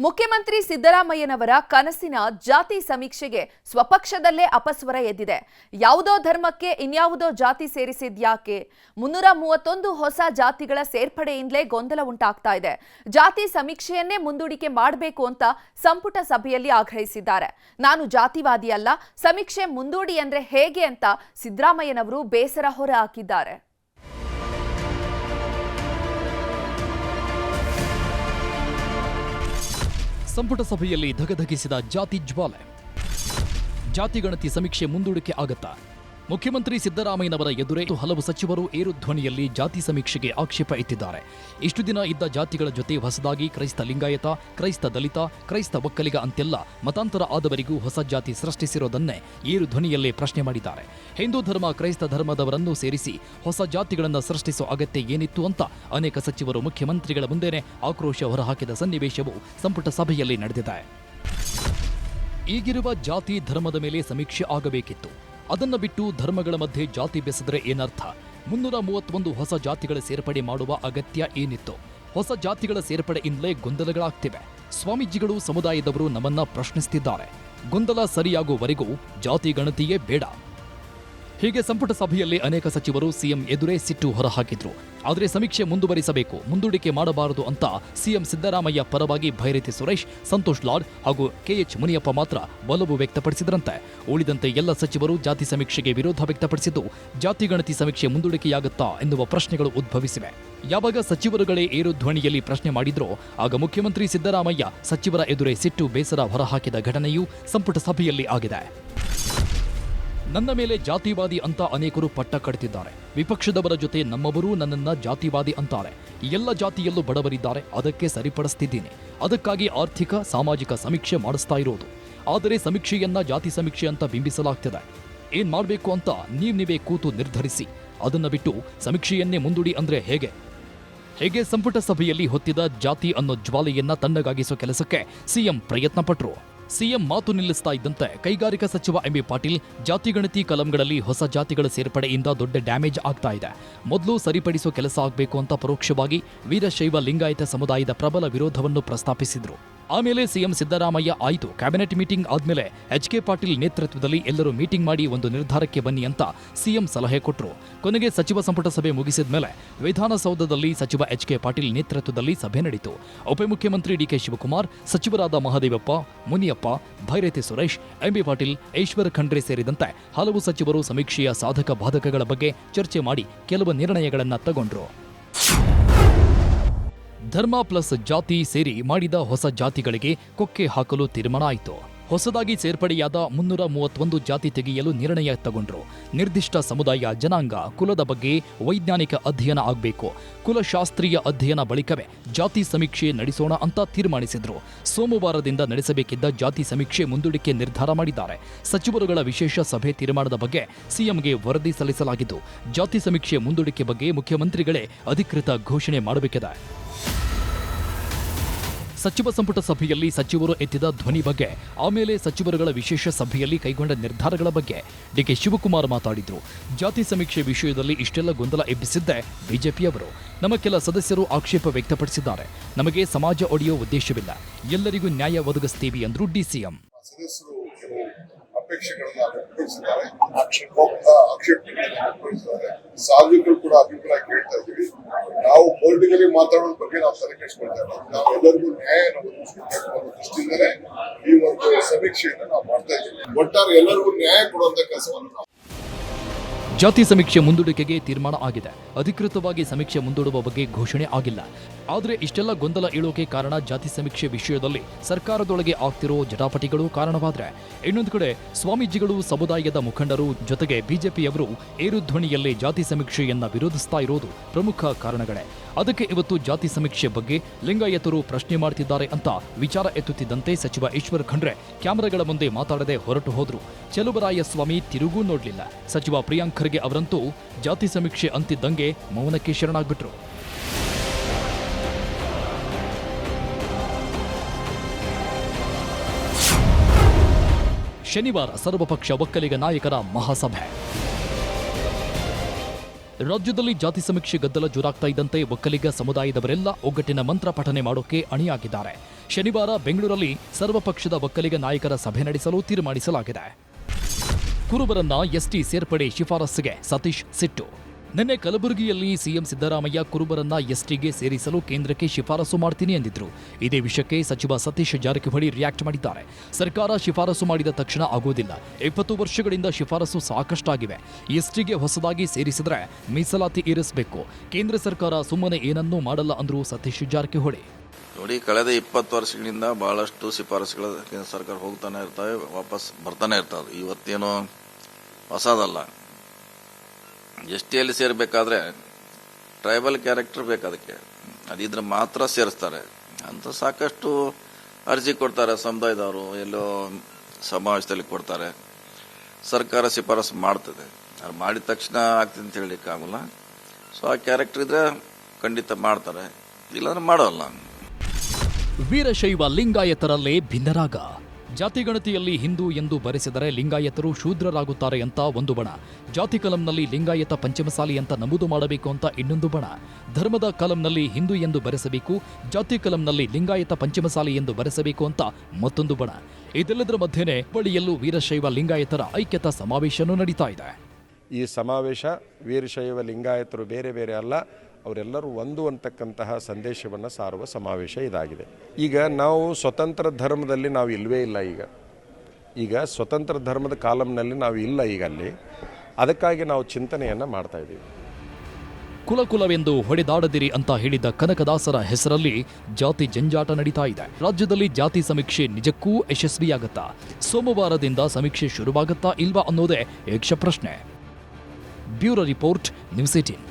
ಮುಖ್ಯಮಂತ್ರಿ ಸಿದ್ದರಾಮಯ್ಯನವರ ಕನಸಿನ ಜಾತಿ ಸಮೀಕ್ಷೆಗೆ ಸ್ವಪಕ್ಷದಲ್ಲೇ ಅಪಸ್ವರ ಎದ್ದಿದೆ. ಯಾವುದೋ ಧರ್ಮಕ್ಕೆ ಇನ್ಯಾವುದೋ ಜಾತಿ ಸೇರಿಸಿದ್ಯಾಕೆ? 331 ಹೊಸ ಜಾತಿಗಳ ಸೇರ್ಪಡೆಯಿಂದಲೇ ಗೊಂದಲ ಉಂಟಾಗ್ತಾ ಇದೆ. ಜಾತಿ ಸಮೀಕ್ಷೆಯನ್ನೇ ಮುಂದೂಡಿಕೆ ಮಾಡಬೇಕು ಅಂತ ಸಂಪುಟ ಸಭೆಯಲ್ಲಿ ಆಗ್ರಹಿಸಿದ್ದಾರೆ. ನಾನು ಜಾತಿವಾದಿ ಅಲ್ಲ, ಸಮೀಕ್ಷೆ ಮುಂದೂಡಿ ಅಂದ್ರೆ ಹೇಗೆ ಅಂತ ಸಿದ್ದರಾಮಯ್ಯನವರು ಬೇಸರ ಹೊರಹಾಕಿದ್ದಾರೆ. ಸಂಪುಟ ಸಭೆಯಲ್ಲಿ ಧಗಧಗಿಸಿದ ಜಾತಿ ಜ್ವಾಲೆ. ಜಾತಿ ಗಣತಿ ಸಮೀಕ್ಷೆ ಮುಂದೂಡಿಕೆ ಆಗತ್ತಾ? ಮುಖ್ಯಮಂತ್ರಿ ಸಿದ್ದರಾಮಯ್ಯನವರ ಎದುರೇ ಹಲವು ಸಚಿವರು ಏರು ಧ್ವನಿಯಲ್ಲಿ ಜಾತಿ ಸಮೀಕ್ಷೆಗೆ ಆಕ್ಷೇಪ ಎತ್ತಿದ್ದಾರೆ. ಇಷ್ಟು ದಿನ ಇದ್ದ ಜಾತಿಗಳ ಜೊತೆ ಹೊಸದಾಗಿ ಕ್ರೈಸ್ತ ಲಿಂಗಾಯತ, ಕ್ರೈಸ್ತ ದಲಿತ, ಕ್ರೈಸ್ತ ಒಕ್ಕಲಿಗ ಅಂತೆಲ್ಲ ಮತಾಂತರ ಆದವರಿಗೂ ಹೊಸ ಜಾತಿ ಸೃಷ್ಟಿಸಿರೋದನ್ನೇ ಏರು ಧ್ವನಿಯಲ್ಲೇ ಪ್ರಶ್ನೆ ಮಾಡಿದ್ದಾರೆ. ಹಿಂದೂ ಧರ್ಮ, ಕ್ರೈಸ್ತ ಧರ್ಮದವರನ್ನು ಸೇರಿಸಿ ಹೊಸ ಜಾತಿಗಳನ್ನು ಸೃಷ್ಟಿಸುವ ಅಗತ್ಯ ಏನಿತ್ತು ಅಂತ ಅನೇಕ ಸಚಿವರು ಮುಖ್ಯಮಂತ್ರಿಗಳ ಮುಂದೆನೇ ಆಕ್ರೋಶ ಹೊರಹಾಕಿದ ಸನ್ನಿವೇಶವು ಸಂಪುಟ ಸಭೆಯಲ್ಲಿ ನಡೆದಿದೆ. ಈಗಿರುವ ಜಾತಿ ಧರ್ಮದ ಮೇಲೆ ಸಮೀಕ್ಷೆ ಆಗಬೇಕಿತ್ತು. ಅದನ್ನ ಬಿಟ್ಟು ಧರ್ಮಗಳ ಮಧ್ಯೆ ಜಾತಿ ಬೆಸೆದರೆ ಏನರ್ಥ? 331 ಹೊಸ ಜಾತಿಗಳ ಸೇರ್ಪಡೆ ಮಾಡುವ ಅಗತ್ಯ ಏನಿತ್ತು? ಹೊಸ ಜಾತಿಗಳ ಸೇರ್ಪಡೆಯಿಂದಲೇ ಗೊಂದಲಗಳಾಗ್ತಿವೆ. ಸ್ವಾಮೀಜಿಗಳು ಸಮುದಾಯದವರು ನಮ್ಮನ್ನ ಪ್ರಶ್ನಿಸುತ್ತಿದ್ದಾರೆ. ಗೊಂದಲ ಸರಿಯಾಗುವವರೆಗೂ ಜಾತಿ ಗಣತಿಯೇ ಬೇಡ. ಹೀಗೆ ಸಂಪುಟ ಸಭೆಯಲ್ಲಿ ಅನೇಕ ಸಚಿವರು ಸಿಎಂ ಎದುರೇ ಸಿಟ್ಟು ಹೊರಹಾಕಿದ್ರು. ಆದರೆ ಸಮೀಕ್ಷೆ ಮುಂದುವರಿಸಬೇಕು, ಮುಂದೂಡಿಕೆ ಮಾಡಬಾರದು ಅಂತ ಸಿಎಂ ಸಿದ್ದರಾಮಯ್ಯ ಪರವಾಗಿ ಭೈರತಿ ಸುರೇಶ್, ಸಂತೋಷ್ ಲಾಡ್ ಹಾಗೂ ಕೆಎಚ್ ಮುನಿಯಪ್ಪ ಮಾತ್ರ ಒಲವು ವ್ಯಕ್ತಪಡಿಸಿದ್ರಂತೆ. ಉಳಿದಂತೆ ಎಲ್ಲ ಸಚಿವರು ಜಾತಿ ಸಮೀಕ್ಷೆಗೆ ವಿರೋಧ ವ್ಯಕ್ತಪಡಿಸಿದ್ದು, ಜಾತಿ ಗಣತಿ ಸಮೀಕ್ಷೆ ಮುಂದೂಡಿಕೆಯಾಗುತ್ತಾ ಎನ್ನುವ ಪ್ರಶ್ನೆಗಳು ಉದ್ಭವಿಸಿವೆ. ಯಾವಾಗ ಸಚಿವರುಗಳೇ ಏರು ಧ್ವನಿಯಲ್ಲಿ ಪ್ರಶ್ನೆ ಮಾಡಿದ್ರೋ ಆಗ ಮುಖ್ಯಮಂತ್ರಿ ಸಿದ್ದರಾಮಯ್ಯ ಸಚಿವರ ಎದುರೇ ಸಿಟ್ಟು ಬೇಸರ ಹೊರಹಾಕಿದ ಘಟನೆಯೂ ಸಂಪುಟ ಸಭೆಯಲ್ಲಿ ಆಗಿದೆ. ನನ್ನ ಮೇಲೆ ಜಾತಿವಾದಿ ಅಂತ ಅನೇಕರು ಪಟ್ಟ ಕಟ್ತಿದ್ದಾರೆ. ವಿಪಕ್ಷದವರ ಜೊತೆ ನಮ್ಮವರೂ ನನ್ನನ್ನ ಜಾತಿವಾದಿ ಅಂತಾರೆ. ಎಲ್ಲ ಜಾತಿಯಲ್ಲೂ ಬಡವರಿದ್ದಾರೆ, ಅದಕ್ಕೆ ಸರಿಪಡಿಸ್ತಿದ್ದೀನಿ. ಅದಕ್ಕಾಗಿ ಆರ್ಥಿಕ ಸಾಮಾಜಿಕ ಸಮೀಕ್ಷೆ ಮಾಡಿಸ್ತಾ ಇರೋದು. ಆದರೆ ಸಮೀಕ್ಷೆಯನ್ನ ಜಾತಿ ಸಮೀಕ್ಷೆ ಅಂತ ಬಿಂಬಿಸಲಾಗ್ತಿದೆ. ಏನ್ ಮಾಡಬೇಕು ಅಂತ ನೀವೇ ಕೂತು ನಿರ್ಧರಿಸಿ. ಅದನ್ನ ಬಿಟ್ಟು ಸಮೀಕ್ಷೆಯನ್ನೇ ಮುಂದೂಡಿ ಅಂದ್ರೆ ಹೇಗೆ ಸಂಪುಟ ಸಭೆಯಲ್ಲಿ ಹೊತ್ತಿದ ಜಾತಿ ಅನ್ನೋ ಜ್ವಾಲೆಯನ್ನ ತಣ್ಣಗಾಗಿಸೋ ಕೆಲಸಕ್ಕೆ ಸಿಎಂ ಪ್ರಯತ್ನ ಪಟ್ರು. ಸಿಎಂ ಮಾತು ನಿಲ್ಲಿಸ್ತಾ ಇದ್ದಂತೆ ಕೈಗಾರಿಕಾ ಸಚಿವ ಎಂಬಿ ಪಾಟೀಲ್ ಜಾತಿ ಗಣತಿ ಕಲಂಗಳಲ್ಲಿ ಹೊಸ ಜಾತಿಗಳ ಸೇರ್ಪಡೆಯಿಂದ ದೊಡ್ಡ ಡ್ಯಾಮೇಜ್ ಆಗ್ತಾ ಇದೆ, ಮೊದಲು ಸರಿಪಡಿಸೋ ಕೆಲಸ ಆಗಬೇಕು ಅಂತ ಪರೋಕ್ಷವಾಗಿ ವೀರಶೈವ ಲಿಂಗಾಯತ ಸಮುದಾಯದ ಪ್ರಬಲ ವಿರೋಧವನ್ನು ಪ್ರಸ್ತಾಪಿಸಿದ್ರು. ಆಮೇಲೆ ಸಿಎಂ ಸಿದ್ದರಾಮಯ್ಯ ಆಯಿತು, ಕ್ಯಾಬಿನೆಟ್ ಮೀಟಿಂಗ್ ಆದ್ಮೇಲೆ ಎಚ್.ಕೆ. ಪಾಟೀಲ್ ನೇತೃತ್ವದಲ್ಲಿ ಎಲ್ಲರೂ ಮೀಟಿಂಗ್ ಮಾಡಿ ಒಂದು ನಿರ್ಧಾರಕ್ಕೆ ಬನ್ನಿ ಅಂತ ಸಿಎಂ ಸಲಹೆ ಕೊಟ್ಟರು. ಕೊನೆಗೆ ಸಚಿವ ಸಂಪುಟ ಸಭೆ ಮುಗಿಸಿದ ಮೇಲೆ ವಿಧಾನಸೌಧದಲ್ಲಿ ಸಚಿವ ಎಚ್.ಕೆ. ಪಾಟೀಲ್ ನೇತೃತ್ವದಲ್ಲಿ ಸಭೆ ನಡೆಯಿತು. ಉಪಮುಖ್ಯಮಂತ್ರಿ ಡಿ.ಕೆ. ಶಿವಕುಮಾರ್, ಸಚಿವರಾದ ಮಹದೇವಪ್ಪ, ಮುನಿಯಪ್ಪ, ಭೈರತಿ ಸುರೇಶ್, ಎಂಬಿ ಪಾಟೀಲ್, ಈಶ್ವರ್ ಖಂಡ್ರೆ ಸೇರಿದಂತೆ ಹಲವು ಸಚಿವರು ಸಮೀಕ್ಷೆಯ ಸಾಧಕ ಬಾಧಕಗಳ ಬಗ್ಗೆ ಚರ್ಚೆ ಮಾಡಿ ಕೆಲವು ನಿರ್ಣಯಗಳನ್ನು ತಗೊಂಡ್ರು. ಧರ್ಮ ಪ್ಲಸ್ ಜಾತಿ ಸೇರಿ ಮಾಡಿದ ಹೊಸ ಜಾತಿಗಳಿಗೆ ಕೊಕ್ಕೆ ಹಾಕಲು ತೀರ್ಮಾನ ಆಯಿತು. ಹೊಸದಾಗಿ ಸೇರ್ಪಡೆಯಾದ 331 ಜಾತಿ ತೆಗೆಯಲು ನಿರ್ಣಯ ತಗೊಂಡ್ರು. ನಿರ್ದಿಷ್ಟ ಸಮುದಾಯ, ಜನಾಂಗ, ಕುಲದ ಬಗ್ಗೆ ವೈಜ್ಞಾನಿಕ ಅಧ್ಯಯನ ಆಗಬೇಕು. ಕುಲಶಾಸ್ತ್ರೀಯ ಅಧ್ಯಯನ ಬಳಿಕವೇ ಜಾತಿ ಸಮೀಕ್ಷೆ ನಡೆಸೋಣ ಅಂತ ತೀರ್ಮಾನಿಸಿದ್ರು. ಸೋಮವಾರದಿಂದ ನಡೆಸಬೇಕಿದ್ದ ಜಾತಿ ಸಮೀಕ್ಷೆ ಮುಂದೂಡಿಕೆ ನಿರ್ಧಾರ ಮಾಡಿದ್ದಾರೆ. ಸಚಿವರುಗಳ ವಿಶೇಷ ಸಭೆ ತೀರ್ಮಾನದ ಬಗ್ಗೆ ಸಿಎಂಗೆ ವರದಿ ಸಲ್ಲಿಸಲಾಗಿದ್ದು, ಜಾತಿ ಸಮೀಕ್ಷೆ ಮುಂದೂಡಿಕೆ ಬಗ್ಗೆ ಮುಖ್ಯಮಂತ್ರಿಗಳೇ ಅಧಿಕೃತ ಘೋಷಣೆ ಮಾಡಬೇಕಿದೆ. ಸಚಿವ ಸಂಪುಟ ಸಭೆಯಲ್ಲಿ ಸಚಿವರು ಎತ್ತಿದ ಧ್ವನಿ ಬಗ್ಗೆ, ಆಮೇಲೆ ಸಚಿವರುಗಳ ವಿಶೇಷ ಸಭೆಯಲ್ಲಿ ಕೈಗೊಂಡ ನಿರ್ಧಾರಗಳ ಬಗ್ಗೆ ಡಿ.ಕೆ. ಶಿವಕುಮಾರ್ ಮಾತಾಡಿದ್ರು. ಜಾತಿ ಸಮೀಕ್ಷೆ ವಿಷಯದಲ್ಲಿ ಇಷ್ಟೆಲ್ಲ ಗೊಂದಲ ಎಬ್ಬಿಸಿದ್ದೇ ಬಿಜೆಪಿಯವರು. ನಮ್ಮ ಕೆಲ ಸದಸ್ಯರು ಆಕ್ಷೇಪ ವ್ಯಕ್ತಪಡಿಸಿದ್ದಾರೆ. ನಮಗೆ ಸಮಾಜ ಒಡೆಯುವ ಉದ್ದೇಶವಿಲ್ಲ, ಎಲ್ಲರಿಗೂ ನ್ಯಾಯ ಒದಗಿಸ್ತೀವಿ ಅಂದ್ರು ಡಿಸಿಎಂ. ಸಾರ್ವಜನಿಕರು ಕೂಡ ಅಭಿಪ್ರಾಯ ಕೇಳ್ತಾ ಇದ್ದೀವಿ. ನಾವು ಪೊಲಿಟಿಕಲಿ ಮಾತಾಡೋದ್ರ ಬಗ್ಗೆ ನಾವು ತಲೆ ಕೆಡಿಸ್ಕೊಳ್ತಾ ಇಲ್ಲ. ನಾವು ಎಲ್ಲರಿಗೂ ನ್ಯಾಯ ಒದಗಿಸಬೇಕು ದೃಷ್ಟಿಯಿಂದಲೇ ಈ ಒಂದು ಸಮೀಕ್ಷೆಯನ್ನು ನಾವು ಮಾಡ್ತಾ ಇದ್ದೀವಿ. ಒಟ್ಟಾರೆ ಎಲ್ಲರಿಗೂ ನ್ಯಾಯ ಕೊಡುವಂತ ಕೆಲಸವನ್ನು ನಾವು. ಜಾತಿ ಸಮೀಕ್ಷೆ ಮುಂದೂಡಿಕೆಗೆ ತೀರ್ಮಾನ ಆಗಿದೆ. ಅಧಿಕೃತವಾಗಿ ಸಮೀಕ್ಷೆ ಮುಂದೂಡುವ ಬಗ್ಗೆ ಘೋಷಣೆ ಆಗಿಲ್ಲ. ಆದರೆ ಇಷ್ಟೆಲ್ಲ ಗೊಂದಲ ಏಳೋಕೆ ಕಾರಣ ಜಾತಿ ಸಮೀಕ್ಷೆ ವಿಷಯದಲ್ಲಿ ಸರ್ಕಾರದೊಳಗೆ ಆಗ್ತಿರೋ ಜಟಾಪಟಿಗಳು ಕಾರಣವಾದ್ರೆ, ಇನ್ನೊಂದು ಕಡೆ ಸ್ವಾಮೀಜಿಗಳು, ಸಮುದಾಯದ ಮುಖಂಡರು ಜೊತೆಗೆ ಬಿಜೆಪಿಯವರು ಏರು ಧ್ವನಿಯಲ್ಲೇ ಜಾತಿ ಸಮೀಕ್ಷೆಯನ್ನ ವಿರೋಧಿಸ್ತಾ ಇರೋದು ಪ್ರಮುಖ ಕಾರಣಗಳೇ. ಅದಕ್ಕೆ ಇವತ್ತು ಜಾತಿ ಸಮೀಕ್ಷೆ ಬಗ್ಗೆ ಲಿಂಗಾಯತರು ಪ್ರಶ್ನೆ ಮಾಡ್ತಿದ್ದಾರೆ ಅಂತ ವಿಚಾರ ಎತ್ತುತ್ತಿದ್ದಂತೆ ಸಚಿವ ಈಶ್ವರ್ ಖಂಡ್ರೆ ಕ್ಯಾಮೆರಾಗಳ ಮುಂದೆ ಮಾತಾಡದೆ ಹೊರಟು ಹೋದ್ರು. ಚೆಲುವರಾಯ ಸ್ವಾಮಿ ತಿರುಗೂ ನೋಡ್ಲಿಲ್ಲ. ಸಚಿವ ಪ್ರಿಯಾಂಕ್ ಖರ್ಗೆ ಅವರಂತೂ ಜಾತಿ ಸಮೀಕ್ಷೆ ಅಂತಿದ್ದಂಗೆ ಮೌನಕ್ಕೆ ಶರಣಾಗ್ಬಿಟ್ರು. ಶನಿವಾರ ಸರ್ವಪಕ್ಷ ಒಕ್ಕಲಿಗ ನಾಯಕರ ಮಹಾಸಭೆ. ರಾಜ್ಯದಲ್ಲಿ ಜಾತಿ ಸಮೀಕ್ಷೆ ಗದ್ದಲ ಜೋರಾಗ್ತಾ ಇದ್ದಂತೆ ಒಕ್ಕಲಿಗ ಸಮುದಾಯದವರೆಲ್ಲ ಒಗ್ಗಟ್ಟಿನ ಮಂತ್ರ ಪಠನೆ ಮಾಡೋಕೆ ಅಣಿಯಾಗಿದ್ದಾರೆ. ಶನಿವಾರ ಬೆಂಗಳೂರಲ್ಲಿ ಸರ್ವಪಕ್ಷದ ಒಕ್ಕಲಿಗ ನಾಯಕರ ಸಭೆ ನಡೆಸಲು ತೀರ್ಮಾನಿಸಲಾಗಿದೆ. ಕುರುಬರನ್ನ ಎಸ್ಟಿ ಸೇರ್ಪಡೆ ಶಿಫಾರಸ್ಸಿಗೆ ಸತೀಶ್ ಸಿಟ್ಟು. ನಿನ್ನೆ ಕಲಬುರಗಿಯಲ್ಲಿ ಸಿಎಂ ಸಿದ್ದರಾಮಯ್ಯ ಕುರುಬರನ್ನ ಎಸ್ಟಿಗೆ ಸೇರಿಸಲು ಕೇಂದ್ರಕ್ಕೆ ಶಿಫಾರಸು ಮಾಡ್ತೀನಿ ಎಂದಿದ್ರು. ಇದೇ ವಿಷಯಕ್ಕೆ ಸಚಿವ ಸತೀಶ್ ಜಾರಕಿಹೊಳಿ ರಿಯಾಕ್ಟ್ ಮಾಡಿದ್ದಾರೆ. ಸರ್ಕಾರ ಶಿಫಾರಸು ಮಾಡಿದ ತಕ್ಷಣ ಆಗೋದಿಲ್ಲ. 20 ವರ್ಷಗಳಿಂದ ಶಿಫಾರಸು ಸಾಕಷ್ಟಾಗಿವೆ. ಎಸ್ಟಿಗೆ ಹೊಸದಾಗಿ ಸೇರಿಸಿದ್ರೆ ಮೀಸಲಾತಿ ಏರಿಸಬೇಕು. ಕೇಂದ್ರ ಸರ್ಕಾರ ಸುಮ್ಮನೆ ಏನನ್ನೂ ಮಾಡಲ್ಲ ಅಂದ್ರು ಸತೀಶ್ ಜಾರಕಿಹೊಳಿ. ನೋಡಿ, ಕಳೆದ 20 ವರ್ಷಗಳಿಂದ ಬಹಳಷ್ಟು ಶಿಫಾರಸುಗಳು ಕೇಂದ್ರ ಸರ್ಕಾರ ಹೋಗ್ತಾನೆ ಇರ್ತವೆ, ವಾಪಸ್ ಬರ್ತಾನೆ ಇರ್ತವೆ. ಇವತ್ತೇನೋ ಹೊಸದಲ್ಲ. ಎಸ್ಟಿಯಲ್ಲಿ ಸೇರಬೇಕಾದ್ರೆ ಟ್ರೈಬಲ್ ಕ್ಯಾರೆಕ್ಟರ್ ಬೇಕು, ಅದಕ್ಕೆ ಅದಿದ್ರೆ ಮಾತ್ರ ಸೇರಿಸ್ತಾರೆ ಅಂತ ಸಾಕಷ್ಟು ಅರ್ಜಿ ಕೊಡ್ತಾರೆ ಸಮುದಾಯದವರು. ಎಲ್ಲೋ ಸಮಾವೇಶದಲ್ಲಿ ಕೊಡ್ತಾರೆ. ಸರ್ಕಾರ ಶಿಫಾರಸು ಮಾಡ್ತದೆ. ಅದು ಮಾಡಿದ ತಕ್ಷಣ ಆಗ್ತದೆ ಅಂತ ಹೇಳಲಿಕ್ಕಾಗಲ್ಲ. ಸೊ ಆ ಕ್ಯಾರೆಕ್ಟರ್ ಇದ್ರೆ ಖಂಡಿತ ಮಾಡ್ತಾರೆ, ಇಲ್ಲಾಂದ್ರೆ ಮಾಡೋಲ್ಲ. ವೀರಶೈವ ಲಿಂಗಾಯತರಲ್ಲೇ ಭಿನ್ನರಾಗ. ಜಾತಿಗಣತಿಯಲ್ಲಿ ಹಿಂದೂ ಎಂದು ಬರೆಸಿದರೆ ಲಿಂಗಾಯತರು ಶೂದ್ರರಾಗುತ್ತಾರೆ ಅಂತ ಒಂದು ಬಣ. ಜಾತಿ ಕಲಂನಲ್ಲಿ ಲಿಂಗಾಯತ ಪಂಚಮಸಾಲಿ ಅಂತ ನಮೂದು ಮಾಡಬೇಕು ಅಂತ ಇನ್ನೊಂದು ಬಣ. ಧರ್ಮದ ಕಲಂನಲ್ಲಿ ಹಿಂದೂ ಎಂದು ಬರೆಸಬೇಕು, ಜಾತಿ ಕಲಂನಲ್ಲಿ ಲಿಂಗಾಯತ ಪಂಚಮಸಾಲಿ ಎಂದು ಬರೆಸಬೇಕು ಅಂತ ಮತ್ತೊಂದು ಬಣ. ಇದೆಲ್ಲದರ ಮಧ್ಯೆನೇ ಬಳಿಯಲ್ಲೂ ವೀರಶೈವ ಲಿಂಗಾಯತರ ಐಕ್ಯತಾ ಸಮಾವೇಶನೂ ನಡೀತಾ ಇದೆ. ಈ ಸಮಾವೇಶ ವೀರಶೈವ ಲಿಂಗಾಯತರು ಬೇರೆ ಬೇರೆ ಅಲ್ಲ, ಅವರೆಲ್ಲರೂ ಒಂದು ಅಂತಕ್ಕಂತಹ ಸಂದೇಶವನ್ನು ಸಾರುವ ಸಮಾವೇಶ ಇದಾಗಿದೆ. ಈಗ ನಾವು ಸ್ವತಂತ್ರ ಧರ್ಮದಲ್ಲಿ ನಾವು ಇಲ್ಲವೇ ಇಲ್ಲ. ಈಗ ಸ್ವತಂತ್ರ ಧರ್ಮದ ಕಾಲಂನಲ್ಲಿ ನಾವು ಇಲ್ಲ ಈಗ ಅಲ್ಲಿ. ಅದಕ್ಕಾಗಿ ನಾವು ಚಿಂತನೆಯನ್ನು ಮಾಡ್ತಾ ಇದ್ದೀವಿ. ಕುಲಕುಲವೆಂದು ಹೊಡೆದಾಡದಿರಿ ಅಂತ ಹೇಳಿದ ಕನಕದಾಸರ ಹೆಸರಲ್ಲಿ ಜಾತಿ ಜಂಜಾಟ ನಡೀತಾ ಇದೆ. ರಾಜ್ಯದಲ್ಲಿ ಜಾತಿ ಸಮೀಕ್ಷೆ ನಿಜಕ್ಕೂ ಯಶಸ್ವಿಯಾಗತ್ತಾ? ಸೋಮವಾರದಿಂದ ಸಮೀಕ್ಷೆ ಶುರುವಾಗತ್ತಾ ಇಲ್ವಾ ಅನ್ನೋದೇ ಯಕ್ಷ ಪ್ರಶ್ನೆ. Bureau report, news 18.